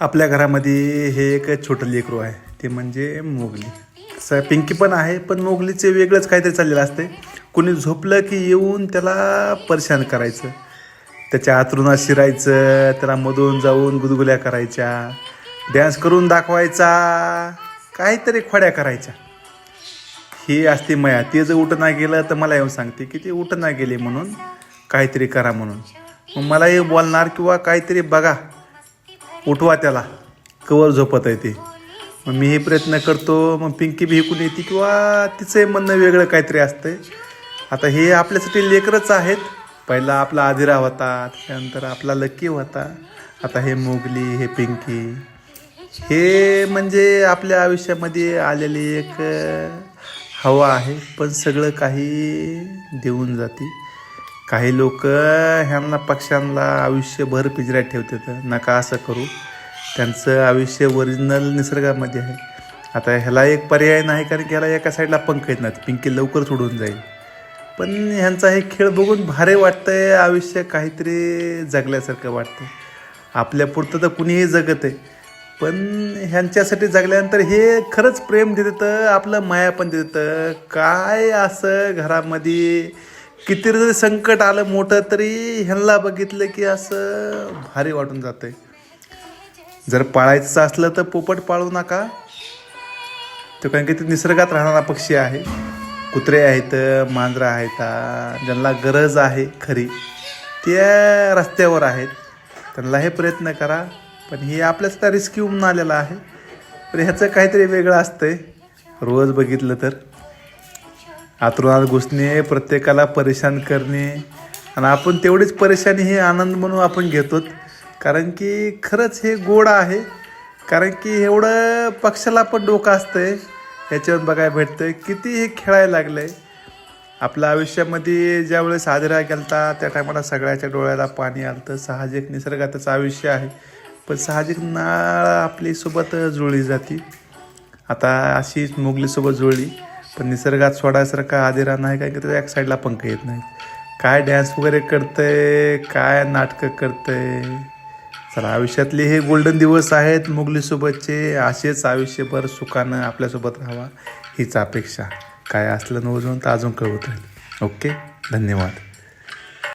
आपल्या घरामध्ये हे एक छोटं लेकरू आहे, ते म्हणजे मोगली. असं पिंकी पण आहे, पण मोगलीचे वेगळंच काहीतरी चाललेलं असते. कोणी झोपलं की येऊन त्याला परेशान करायचं, त्याच्या आतरुणात शिरायचं, त्याला मधून जाऊन गुदगुल्या करायच्या, डॅन्स करून दाखवायचा, काहीतरी खोड्या करायच्या. ही असते माया. ते जर उठं ना गेलं तर मला येऊन सांगते की ते उठं ना गेले म्हणून काहीतरी करा म्हणून. मग मलाही बोलणार किंवा काहीतरी बघा, उठवा त्याला, कवर झोपत आहे ते. मग मी हे प्रयत्न करतो, मग पिंकी बी हिकून येते किंवा तिचं म्हणणं वेगळं काहीतरी असतंय. आता हे आपल्यासाठी लेकरच आहेत. पहिला आपला आदिरा होता, त्यानंतर आपला लक्की होता, आता हे मोगली, हे पिंकी. हे म्हणजे आपल्या आयुष्यामध्ये आलेली एक हवा आहे, पण सगळं काही देऊन जाते. काही लोक ह्यांना पक्ष्यांना आयुष्यभर पिंजऱ्यात ठेवतात. नका असं करू, त्यांचं आयुष्य ओरिजिनल निसर्गामध्ये आहे. आता ह्याला एक पर्याय नाही, कारण की ह्याला एका साईडला पंख येत नाहीत, पिंकी लवकर सोडून जाईल. पण ह्यांचा हे खेळ बघून भारी वाटतंय, आयुष्य काहीतरी जगल्यासारखं वाटतं. आपल्यापुरतं तर कुणीही जगत आहे, पण ह्यांच्यासाठी जगल्यानंतर हे खरंच प्रेम देतं, आपलं माया पण देतं. काय असं घरामध्ये किती जरी संकट आलं मोठं, तरी ह्यांना बघितलं की असं भारी वाटून जातंय. जर पाळायचं असलं तर पोपट पाळू नका, तो कारण की ते निसर्गात राहणारा पक्षी आहे. कुत्रे आहेत, मांजरं आहेत, ज्यांना गरज आहे खरी, ते रस्त्यावर आहेत, त्यांना हे प्रयत्न करा. पण हे आपल्याच रिस्क्यू म्हणून आलेलं आहे. पण ह्याचं काहीतरी वेगळं असतंय. रोज बघितलं तर आतुरात घुसणे, प्रत्येकाला परेशान करणे, आणि आपण तेवढीच परेशानी हे आनंद म्हणून आपण घेतो. कारण की खरंच हे गोड आहे. कारण की एवढं पक्षाला पण डोकं असतंय, ह्याच्यावर बघायला भेटतं किती हे खेळायला लागलं आहे. आपल्या आयुष्यामध्ये ज्यावेळेस आदिरा गेलता त्या टायमाला सगळ्याच्या डोळ्याला पाणी आलं तर साहजिक निसर्गातच आयुष्य आहे. पण साहजिक नाळ आपलीसोबत जुळली जाते. आता अशीच मोगलीसोबत जुळली, पण निसर्गात सोडायसारखा आदिरा नाही, काय की त्याच्या एक साईडला पंख येत नाही. काय डॅन्स वगैरे करतंय, काय नाटकं करतंय. चला, आयुष्यातले हे गोल्डन दिवस आहेत मोगलीसोबतचे. असेच आयुष्यभर सुखानं आपल्यासोबत राहावा हीच अपेक्षा. काय असलं नवजून तर अजून कळवत राहील. ओके, धन्यवाद.